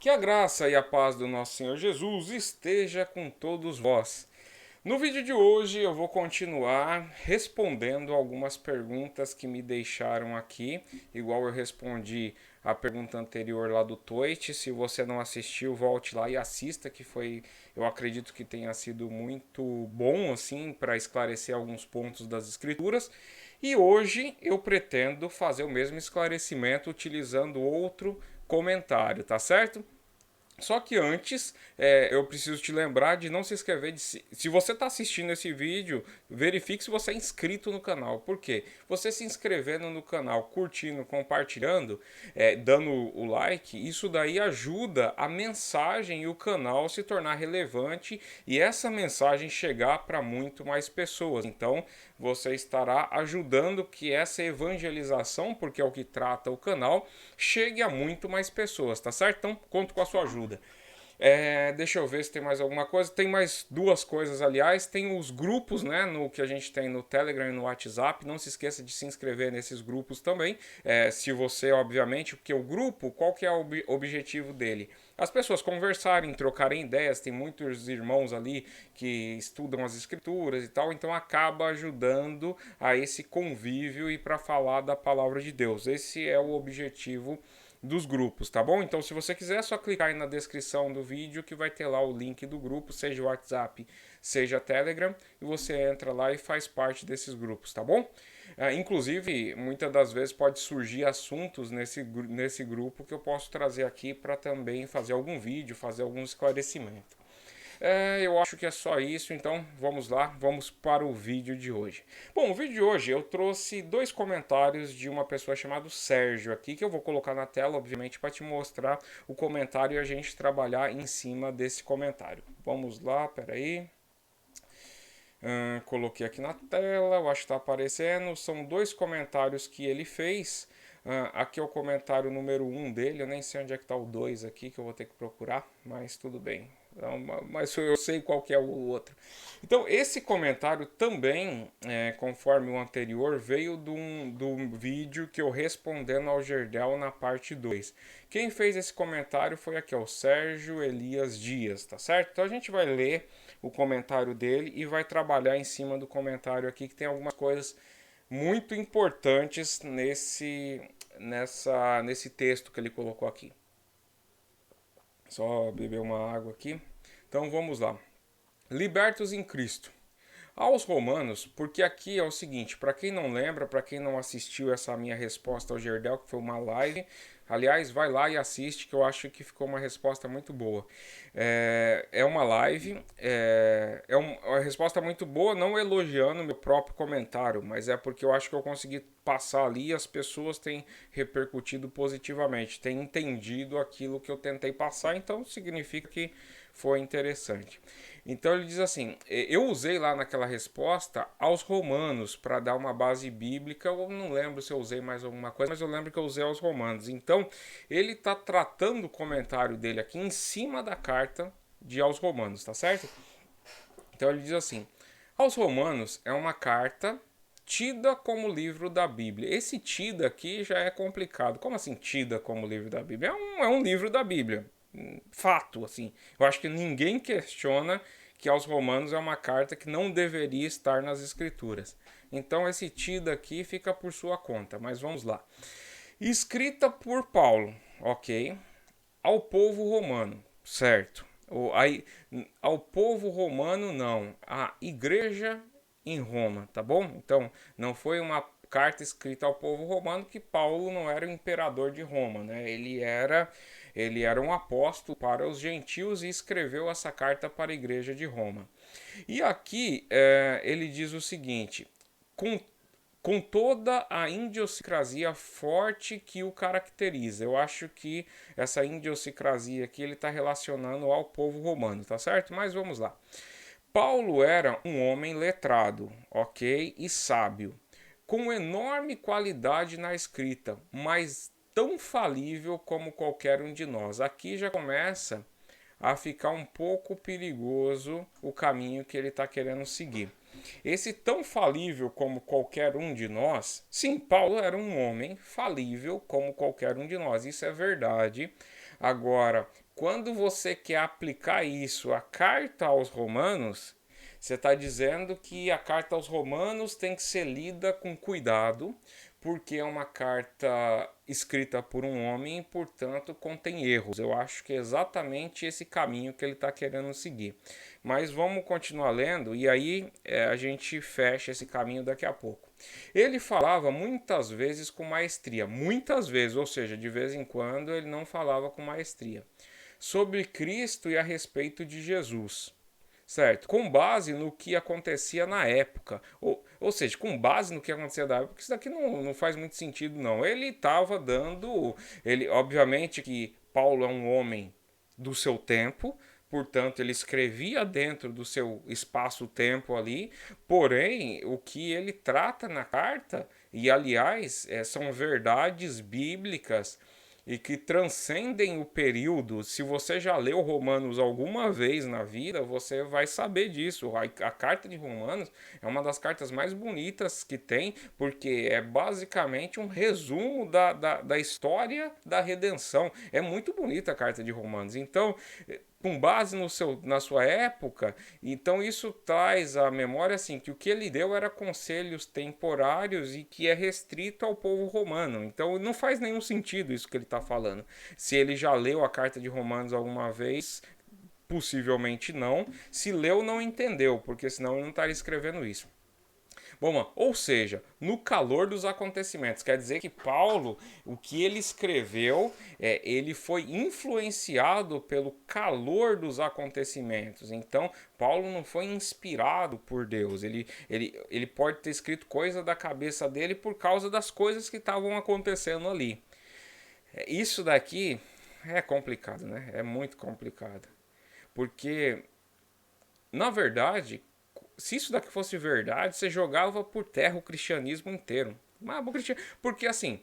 Que a graça e a paz do nosso Senhor Jesus esteja com todos vós. No vídeo de hoje eu vou continuar respondendo algumas perguntas que me deixaram aqui, igual eu respondi a pergunta anterior lá do Toit. Se você não assistiu, volte lá e assista, que foi, eu acredito que tenha sido muito bom assim para esclarecer alguns pontos das escrituras. E hoje eu pretendo fazer o mesmo esclarecimento utilizando outro comentário, tá certo? Só que antes, eu preciso te lembrar de não se inscrever. Se você está assistindo esse vídeo, verifique se você é inscrito no canal. Por quê? Você se inscrevendo no canal, curtindo, compartilhando, dando o like, isso daí ajuda a mensagem e o canal se tornar relevante e essa mensagem chegar para muito mais pessoas. Então, você estará ajudando que essa evangelização, porque é o que trata o canal, chegue a muito mais pessoas, tá certo? Então, conto com a sua ajuda. Deixa eu ver se tem mais alguma coisa. Tem mais duas coisas, aliás. Tem os grupos, né? No que a gente tem no Telegram e no WhatsApp. Não se esqueça de se inscrever nesses grupos também. Se você, obviamente, porque o grupo, qual que é o objetivo dele? As pessoas conversarem, trocarem ideias. Tem muitos irmãos ali que estudam as escrituras e tal. Então acaba ajudando a esse convívio e para falar da palavra de Deus. Esse é o objetivo dos grupos, tá bom? Então, se você quiser, é só clicar aí na descrição do vídeo que vai ter lá o link do grupo, seja o WhatsApp, seja Telegram, e você entra lá e faz parte desses grupos, tá bom? Inclusive, muitas das vezes pode surgir assuntos nesse grupo que eu posso trazer aqui para também fazer algum vídeo, fazer algum esclarecimento. Eu acho que é só isso, então vamos lá, vamos para o vídeo de hoje. Bom, o vídeo de hoje eu trouxe dois comentários de uma pessoa chamada Sérgio aqui, que eu vou colocar na tela, obviamente, para te mostrar o comentário e a gente trabalhar em cima desse comentário. Vamos lá, peraí. Coloquei aqui na tela, eu acho que está aparecendo. São dois comentários que ele fez. Aqui é o comentário número 1 dele, eu nem sei onde é que está o 2 aqui, que eu vou ter que procurar, mas tudo bem. Mas eu sei qual que é o outro. Então, esse comentário também, conforme o anterior, veio de um vídeo que eu respondendo ao Gerdel na parte 2. Quem fez esse comentário foi aqui, o Sérgio Elias Dias, tá certo? Então a gente vai ler o comentário dele e vai trabalhar em cima do comentário aqui, que tem algumas coisas muito importantes nesse texto que ele colocou aqui. Só beber uma água aqui. Então vamos lá. Libertos em Cristo. Aos Romanos, porque aqui é o seguinte, para quem não lembra, para quem não assistiu essa minha resposta ao Gerdel, que foi uma live, aliás, vai lá e assiste, que eu acho que ficou uma resposta muito boa. É uma live, uma resposta muito boa, não elogiando meu próprio comentário, mas é porque eu acho que eu consegui passar ali e as pessoas têm repercutido positivamente, têm entendido aquilo que eu tentei passar, então significa que foi interessante. Então ele diz assim: eu usei lá naquela resposta aos Romanos para dar uma base bíblica. Eu não lembro se eu usei mais alguma coisa, mas eu lembro que eu usei aos Romanos. Então ele está tratando o comentário dele aqui em cima da carta de aos Romanos, tá certo? Então ele diz assim: aos Romanos é uma carta tida como livro da Bíblia. Esse tida aqui já é complicado. Como assim tida como livro da Bíblia? É um livro da Bíblia. Fato, assim. Eu acho que ninguém questiona que aos Romanos é uma carta que não deveria estar nas Escrituras. Então esse tida aqui fica por sua conta, mas vamos lá. Escrita por Paulo, ok? Ao povo romano, certo? Ao povo romano não, à igreja em Roma, tá bom? Então não foi uma carta escrita ao povo romano, que Paulo não era o imperador de Roma, né? Ele era um apóstolo para os gentios e escreveu essa carta para a igreja de Roma. E aqui ele diz o seguinte: com toda a idiosincrasia forte que o caracteriza. Eu acho que essa idiosincrasia aqui ele está relacionando ao povo romano, tá certo? Mas vamos lá. Paulo era um homem letrado, ok? E sábio, com enorme qualidade na escrita, mas tão falível como qualquer um de nós. Aqui já começa a ficar um pouco perigoso o caminho que ele está querendo seguir. Esse tão falível como qualquer um de nós, sim, Paulo era um homem falível como qualquer um de nós, isso é verdade. Agora, quando você quer aplicar isso à carta aos Romanos, você está dizendo que a carta aos Romanos tem que ser lida com cuidado, porque é uma carta escrita por um homem e, portanto, contém erros. Eu acho que é exatamente esse caminho que ele está querendo seguir. Mas vamos continuar lendo e aí a gente fecha esse caminho daqui a pouco. Ele falava muitas vezes com maestria, muitas vezes, ou seja, de vez em quando ele não falava com maestria, sobre Cristo e a respeito de Jesus, certo? Com base no que acontecia na época. Ou seja, com base no que acontecia na época, isso daqui não faz muito sentido, não. Ele estava dando. Obviamente que Paulo é um homem do seu tempo, portanto, ele escrevia dentro do seu espaço-tempo ali, porém, o que ele trata na carta, e aliás, são verdades bíblicas e que transcendem o período. Se você já leu Romanos alguma vez na vida, você vai saber disso. A carta de Romanos é uma das cartas mais bonitas que tem, porque é basicamente um resumo da história da redenção. É muito bonita a carta de Romanos. Então, com base na sua época, então isso traz à memória assim, que o que ele deu era conselhos temporários e que é restrito ao povo romano. Então não faz nenhum sentido isso que ele está falando. Se ele já leu a carta de Romanos alguma vez, possivelmente não. Se leu, não entendeu, porque senão ele não estaria escrevendo isso. Bom, ou seja, no calor dos acontecimentos. Quer dizer que Paulo, o que ele escreveu, ele foi influenciado pelo calor dos acontecimentos. Então, Paulo não foi inspirado por Deus. Ele pode ter escrito coisa da cabeça dele por causa das coisas que estavam acontecendo ali. Isso daqui é complicado, né? É muito complicado. Porque, na verdade, se isso daqui fosse verdade, você jogava por terra o cristianismo inteiro. Porque assim,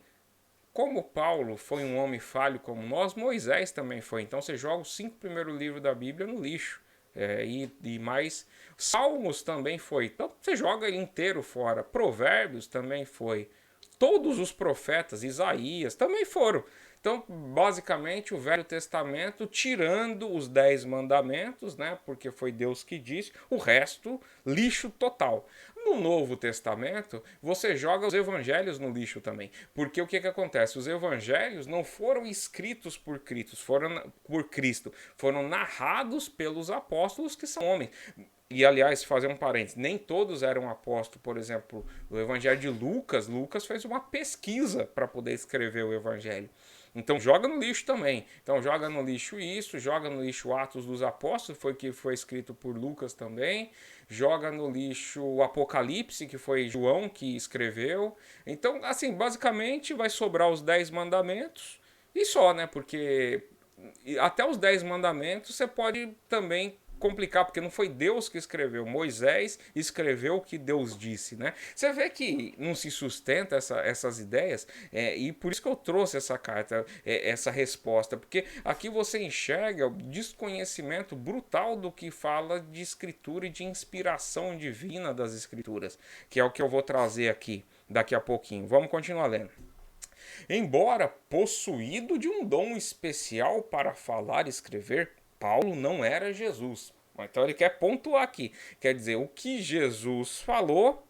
como Paulo foi um homem falho como nós, Moisés também foi. Então você joga os 5 primeiros livros da Bíblia no lixo. E mais. Salmos também foi. Então você joga ele inteiro fora. Provérbios também foi. Todos os profetas, Isaías, também foram. Então, basicamente, o Velho Testamento, tirando os 10 mandamentos, né, porque foi Deus que disse, o resto, lixo total. No Novo Testamento, você joga os evangelhos no lixo também. Porque o que acontece? Os evangelhos não foram escritos por Cristo, foram narrados pelos apóstolos que são homens. E, aliás, fazer um parênteses, nem todos eram apóstolos. Por exemplo, o evangelho de Lucas, Lucas fez uma pesquisa para poder escrever o evangelho. Então joga no lixo também. Então joga no lixo isso, joga no lixo Atos dos Apóstolos, que foi escrito por Lucas também. Joga no lixo o Apocalipse, que foi João que escreveu. Então, assim, basicamente vai sobrar os 10 mandamentos e só, né? Porque até os 10 mandamentos você pode também complicar, porque não foi Deus que escreveu. Moisés escreveu o que Deus disse, né? Você vê que não se sustenta essas ideias, e por isso que eu trouxe essa carta, essa resposta, porque aqui você enxerga o desconhecimento brutal do que fala de escritura e de inspiração divina das escrituras, que é o que eu vou trazer aqui daqui a pouquinho. Vamos continuar lendo. Embora possuído de um dom especial para falar e escrever, Paulo não era Jesus. Então ele quer pontuar aqui. Quer dizer, o que Jesus falou,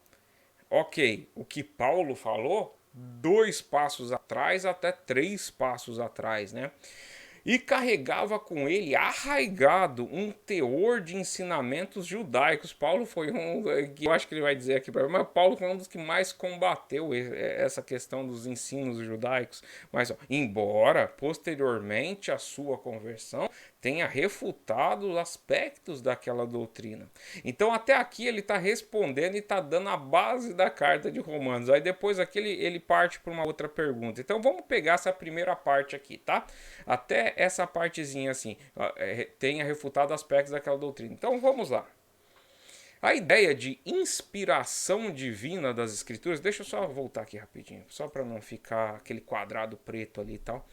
ok. O que Paulo falou, 2 passos atrás até 3 passos atrás, né? E carregava com ele arraigado um teor de ensinamentos judaicos. Paulo foi eu acho que ele vai dizer aqui para mim, mas Paulo foi um dos que mais combateu essa questão dos ensinos judaicos. Mas, embora posteriormente a sua conversão tenha refutado aspectos daquela doutrina. Então, até aqui ele está respondendo e está dando a base da carta de Romanos. Aí depois aqui ele parte para uma outra pergunta. Então, vamos pegar essa primeira parte aqui, tá? Até essa partezinha assim, tenha refutado aspectos daquela doutrina. Então, vamos lá. A ideia de inspiração divina das escrituras, deixa eu só voltar aqui rapidinho, só para não ficar aquele quadrado preto ali e tal.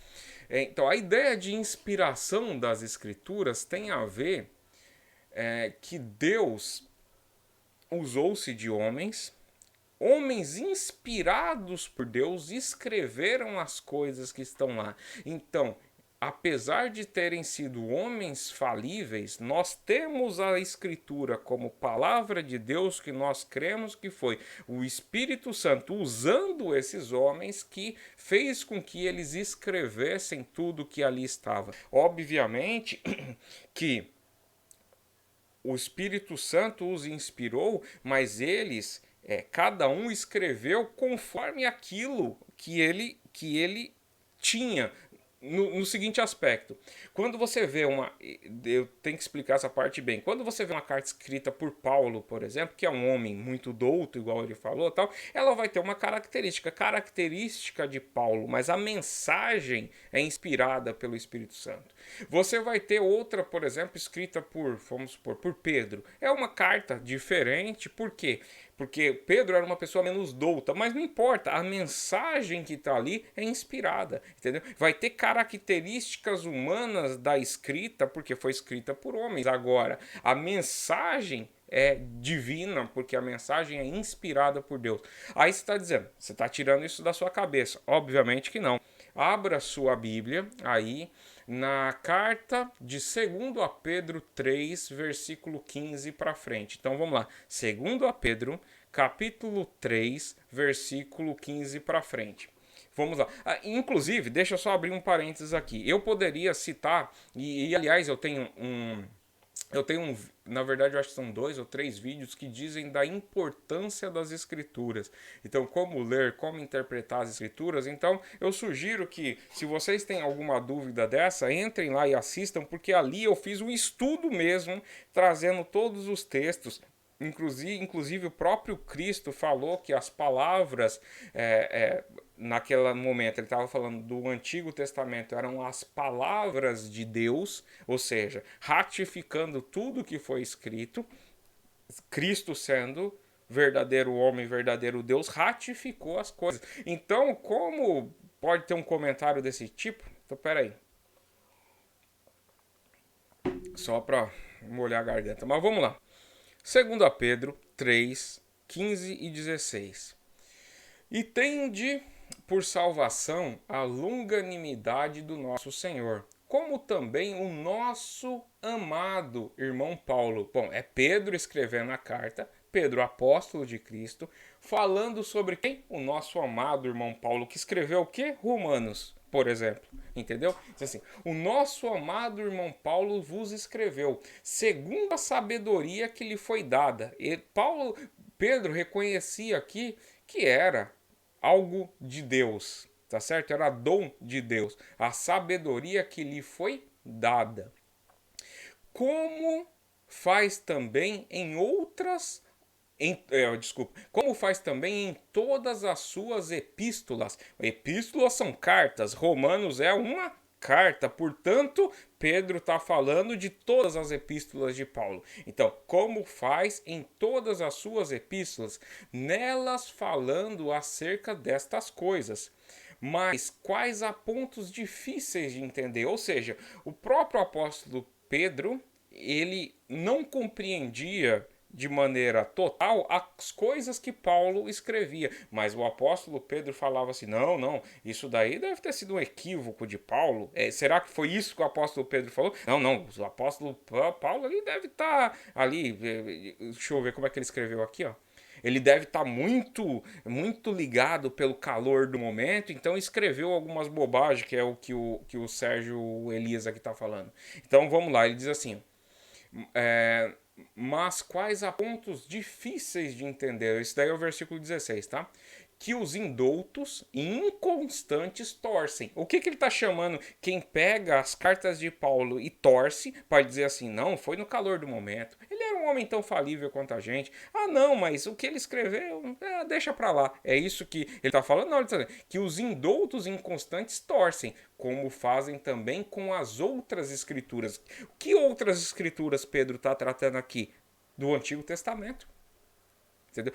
Então, a ideia de inspiração das escrituras tem a ver que Deus usou-se de homens inspirados por Deus escreveram as coisas que estão lá. Então, apesar de terem sido homens falíveis, nós temos a Escritura como palavra de Deus que nós cremos que foi o Espírito Santo usando esses homens que fez com que eles escrevessem tudo que ali estava. Obviamente que o Espírito Santo os inspirou, mas eles, cada um escreveu conforme aquilo que ele tinha. No seguinte aspecto, quando você vê eu tenho que explicar essa parte bem, quando você vê uma carta escrita por Paulo, por exemplo, que é um homem muito douto, igual ele falou, tal, ela vai ter uma característica de Paulo, mas a mensagem é inspirada pelo Espírito Santo. Você vai ter outra, por exemplo, escrita vamos supor, por Pedro. É uma carta diferente, por quê? Porque Pedro era uma pessoa menos douta, mas não importa, a mensagem que está ali é inspirada, entendeu? Vai ter características humanas da escrita, porque foi escrita por homens. Agora, a mensagem é divina, porque a mensagem é inspirada por Deus. Aí você está dizendo, você está tirando isso da sua cabeça. Obviamente que não. Abra sua Bíblia aí na carta de 2 a Pedro 3, versículo 15 para frente. Então vamos lá. 2 a Pedro, capítulo 3, versículo 15 para frente. Vamos lá. Inclusive, deixa eu só abrir um parênteses aqui. Eu poderia citar, aliás, na verdade, eu acho que são 2 ou 3 vídeos que dizem da importância das escrituras. Então, como ler, como interpretar as escrituras. Então, eu sugiro que, se vocês têm alguma dúvida dessa, entrem lá e assistam, porque ali eu fiz um estudo mesmo, trazendo todos os textos. Inclusive o próprio Cristo falou que as palavras, naquele momento ele estava falando do Antigo Testamento, eram as palavras de Deus, ou seja, ratificando tudo que foi escrito. Cristo sendo verdadeiro homem, verdadeiro Deus, ratificou as coisas. Então, como pode ter um comentário desse tipo? Então, peraí. Só para molhar a garganta. Mas vamos lá. 2 Pedro 3, 15 e 16. E tende por salvação a longanimidade do nosso Senhor, como também o nosso amado irmão Paulo. Bom, é Pedro escrevendo a carta, Pedro, apóstolo de Cristo, falando sobre quem? O nosso amado irmão Paulo, que escreveu o quê? Romanos, por exemplo, entendeu? Diz assim, o nosso amado irmão Paulo vos escreveu, segundo a sabedoria que lhe foi dada. E Pedro reconhecia aqui que era algo de Deus, tá certo? Era dom de Deus, a sabedoria que lhe foi dada. Como faz também em outras como faz também em todas as suas epístolas. Epístolas são cartas, Romanos é uma carta, portanto, Pedro está falando de todas as epístolas de Paulo. Então, como faz em todas as suas epístolas, nelas falando acerca destas coisas. Mas quais há pontos difíceis de entender? Ou seja, o próprio apóstolo Pedro, ele não compreendia de maneira total as coisas que Paulo escrevia, mas o apóstolo Pedro falava assim, não, isso daí deve ter sido um equívoco de Paulo, será que foi isso que o apóstolo Pedro falou? Não, o apóstolo Paulo ali deve estar ali, deixa eu ver como é que ele escreveu aqui, ó. Ele deve estar muito ligado pelo calor do momento, então escreveu algumas bobagens, que é o que o Sérgio Elias aqui está falando. Então vamos lá, ele diz assim, mas quais há pontos difíceis de entender? Esse daí é o versículo 16, tá? Que os indoutos e inconstantes torcem. O que ele está chamando? Quem pega as cartas de Paulo e torce para dizer assim, não, foi no calor do momento. Ele era um homem tão falível quanto a gente. Ah, não, mas o que ele escreveu, deixa para lá. É isso que ele está falando? Não, ele está dizendo que os indoutos e inconstantes torcem, como fazem também com as outras escrituras. Que outras escrituras Pedro está tratando aqui? Do Antigo Testamento. Entendeu?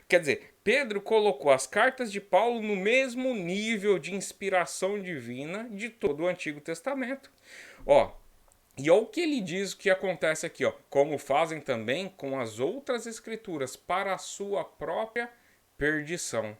Quer dizer, Pedro colocou as cartas de Paulo no mesmo nível de inspiração divina de todo o Antigo Testamento. E olha o que ele diz que acontece aqui, como fazem também com as outras escrituras para a sua própria perdição.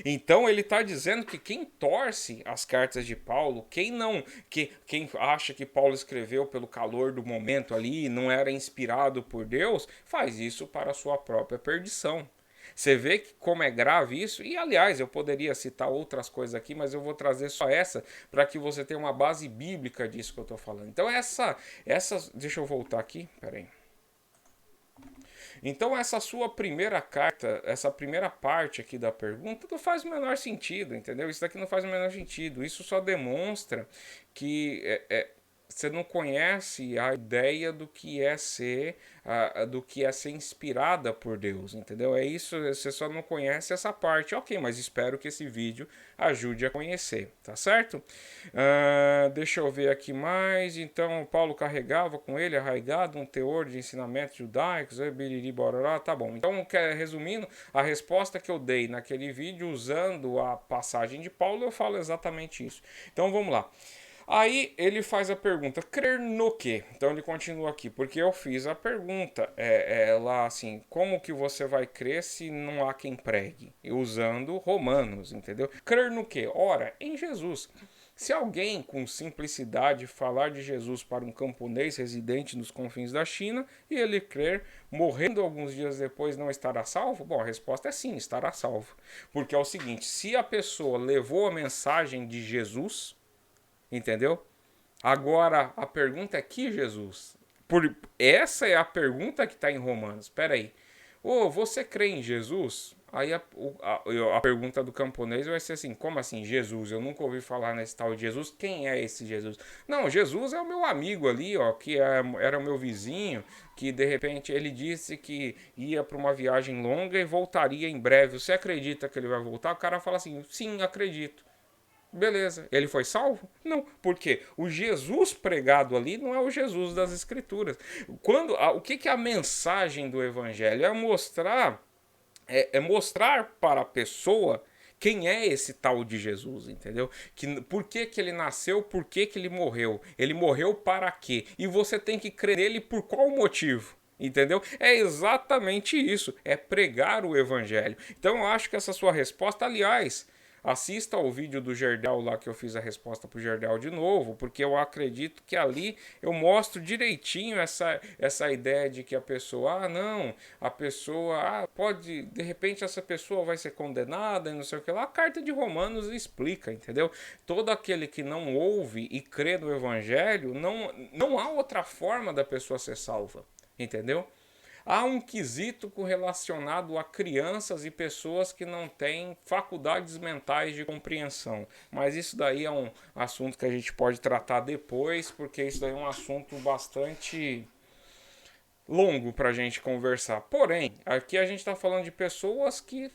Então ele está dizendo que quem torce as cartas de Paulo, quem não, quem acha que Paulo escreveu pelo calor do momento ali, não era inspirado por Deus, faz isso para a sua própria perdição. Você vê que como é grave isso, e aliás, eu poderia citar outras coisas aqui, mas eu vou trazer só essa para que você tenha uma base bíblica disso que eu estou falando. Então deixa eu voltar aqui, peraí. Então, essa sua primeira carta, essa primeira parte aqui da pergunta, não faz o menor sentido, entendeu? Isso daqui não faz o menor sentido. Isso só demonstra que você não conhece a ideia do que é ser do que é ser inspirada por Deus, entendeu? É isso, você só não conhece essa parte. Ok, mas espero que esse vídeo ajude a conhecer, tá certo? Deixa eu ver aqui mais. Então, Paulo carregava com ele, arraigado, um teor de ensinamentos judaicos, biriri, bororó, tá bom. Então, resumindo, a resposta que eu dei naquele vídeo, usando a passagem de Paulo, eu falo exatamente isso. Então, vamos lá. Aí ele faz a pergunta, crer no quê? Então ele continua aqui, porque eu fiz a pergunta, lá assim, como que você vai crer se não há quem pregue? Usando Romanos, entendeu? Crer no quê? Ora, em Jesus. Se alguém com simplicidade falar de Jesus para um camponês residente nos confins da China e ele crer, morrendo alguns dias depois, não estará salvo? Bom, a resposta é sim, estará salvo. Porque é o seguinte, se a pessoa levou a mensagem de Jesus, entendeu? Agora, a pergunta é que Jesus? Essa é a pergunta que está em Romanos. Espera aí. Você crê em Jesus? Aí a pergunta do camponês vai ser assim, como assim Jesus? Eu nunca ouvi falar nesse tal de Jesus. Quem é esse Jesus? Não, Jesus é o meu amigo ali, ó, que era o meu vizinho, que de repente ele disse que ia para uma viagem longa e voltaria em breve. Você acredita que ele vai voltar? O cara fala assim, sim, acredito. Beleza. Ele foi salvo? Não, porque o Jesus pregado ali não é o Jesus das Escrituras. O que é a mensagem do Evangelho? É mostrar para a pessoa quem é esse tal de Jesus, entendeu? Por que ele nasceu, por que ele morreu? Ele morreu para quê? E você tem que crer nele por qual motivo? Entendeu? É exatamente isso, é pregar o evangelho. Então eu acho que essa sua resposta, aliás, assista ao vídeo do Gerdau lá que eu fiz a resposta pro Gerdau de novo, porque eu acredito que ali eu mostro direitinho essa ideia de que a pessoa, não, a pessoa, pode, de repente essa pessoa vai ser condenada e não sei o que lá. A carta de Romanos explica, entendeu? Todo aquele que não ouve e crê no evangelho, não há outra forma da pessoa ser salva, entendeu? Há um quesito relacionado a crianças e pessoas que não têm faculdades mentais de compreensão. Mas isso daí é um assunto que a gente pode tratar depois, porque isso daí é um assunto bastante longo para a gente conversar. Porém, aqui a gente está falando de pessoas que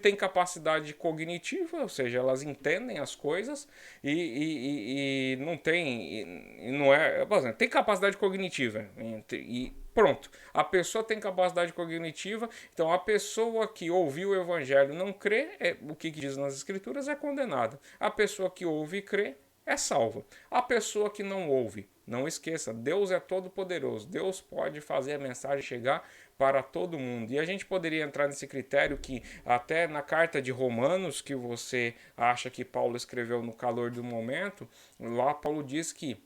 têm capacidade cognitiva, ou seja, elas entendem as coisas e não tem, não é, por exemplo, tem capacidade cognitiva e pronto. A pessoa tem capacidade cognitiva, então a pessoa que ouviu o evangelho não crê, o que diz nas escrituras é condenada. A pessoa que ouve e crê é salva. A pessoa que não ouve, não esqueça, Deus é todo poderoso. Deus pode fazer a mensagem chegar para todo mundo. E a gente poderia entrar nesse critério que até na carta de Romanos, que você acha que Paulo escreveu no calor do momento, lá Paulo diz que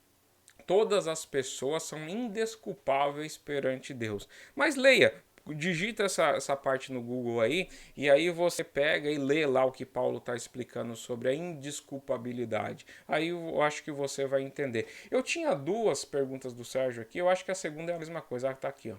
todas as pessoas são indesculpáveis perante Deus. Mas leia, digita essa parte no Google aí, e aí você pega e lê lá o que Paulo está explicando sobre a indesculpabilidade. Aí eu acho que você vai entender. Eu tinha duas perguntas do Sérgio aqui, eu acho que a segunda é a mesma coisa. Tá aqui, ó.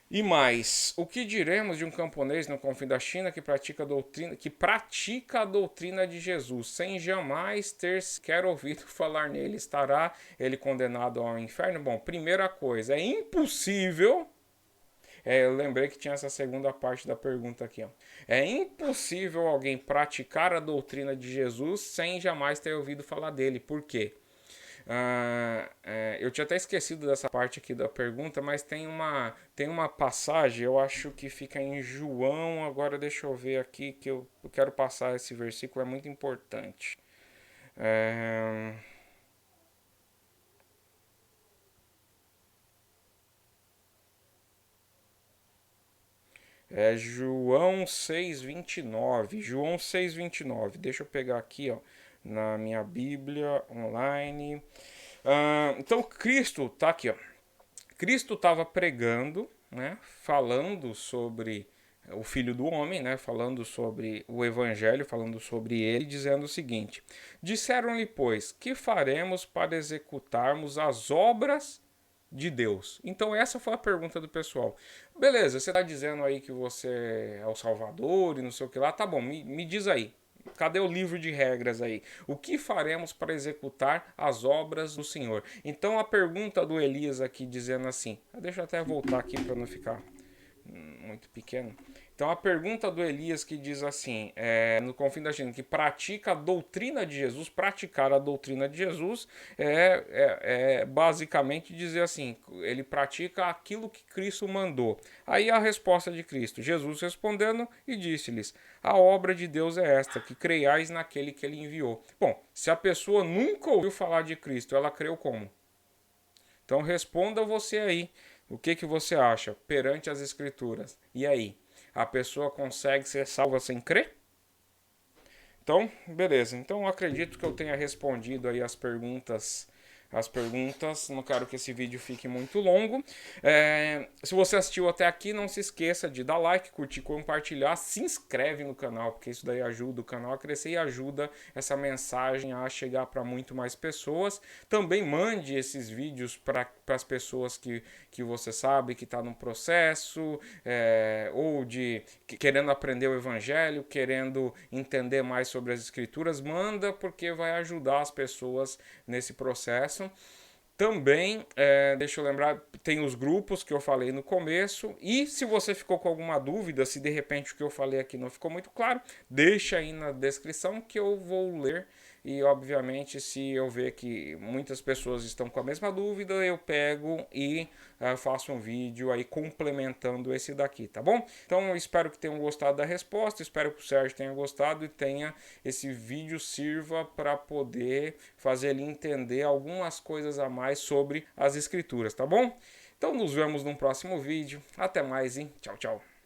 E mais, o que diremos de um camponês no confim da China que pratica a doutrina de Jesus, sem jamais ter sequer ouvido falar nele? Estará ele condenado ao inferno? Bom, primeira coisa, é impossível. Eu lembrei que tinha essa segunda parte da pergunta aqui. Ó. É impossível alguém praticar a doutrina de Jesus sem jamais ter ouvido falar dele. Por quê? Eu tinha até esquecido dessa parte aqui da pergunta, mas tem uma passagem, eu acho que fica em João. Agora deixa eu ver aqui que eu quero passar esse versículo, é muito importante. É, É João 6:29. João 6:29. Deixa eu pegar aqui, ó, na minha Bíblia online. Então Cristo tá aqui, ó. Cristo estava pregando, né, falando sobre o Filho do Homem, né, falando sobre o Evangelho, falando sobre ele, dizendo o seguinte: disseram-lhe, pois, que faremos para executarmos as obras de Deus? Então essa foi a pergunta do pessoal. Beleza, você está dizendo aí que você é o Salvador e não sei o que lá, tá bom, me diz aí. Cadê o livro de regras aí? O que faremos para executar as obras do Senhor? Então a pergunta do Elias aqui dizendo assim, deixa eu até voltar aqui para não ficar muito pequeno. Então a pergunta do Elias que diz assim, no Confim da China, que pratica a doutrina de Jesus, praticar a doutrina de Jesus é basicamente dizer assim, ele pratica aquilo que Cristo mandou. Aí a resposta de Cristo, Jesus respondendo e disse-lhes, a obra de Deus é esta, que creiais naquele que ele enviou. Bom, se a pessoa nunca ouviu falar de Cristo, ela creu como? Então responda você aí. O que você acha perante as Escrituras? E aí? A pessoa consegue ser salva sem crer? Então, beleza. Então eu acredito que eu tenha respondido aí as perguntas. Não quero que esse vídeo fique muito longo. Se você assistiu até aqui, não se esqueça de dar like, curtir, compartilhar, se inscreve no canal, porque isso daí ajuda o canal a crescer e ajuda essa mensagem a chegar para muito mais pessoas. Também mande esses vídeos para as pessoas que você sabe que está no processo, ou querendo aprender o Evangelho, querendo entender mais sobre as Escrituras, manda, porque vai ajudar as pessoas nesse processo. Também, deixa eu lembrar, tem os grupos que eu falei no começo. E se você ficou com alguma dúvida, se de repente o que eu falei aqui não ficou muito claro, deixa aí na descrição que eu vou ler. E obviamente, se eu ver que muitas pessoas estão com a mesma dúvida, eu pego e faço um vídeo aí complementando esse daqui, tá bom? Então eu espero que tenham gostado da resposta, espero que o Sérgio tenha gostado e tenha esse vídeo sirva para poder fazer ele entender algumas coisas a mais sobre as escrituras, tá bom? Então nos vemos num próximo vídeo. Até mais, hein? Tchau, tchau.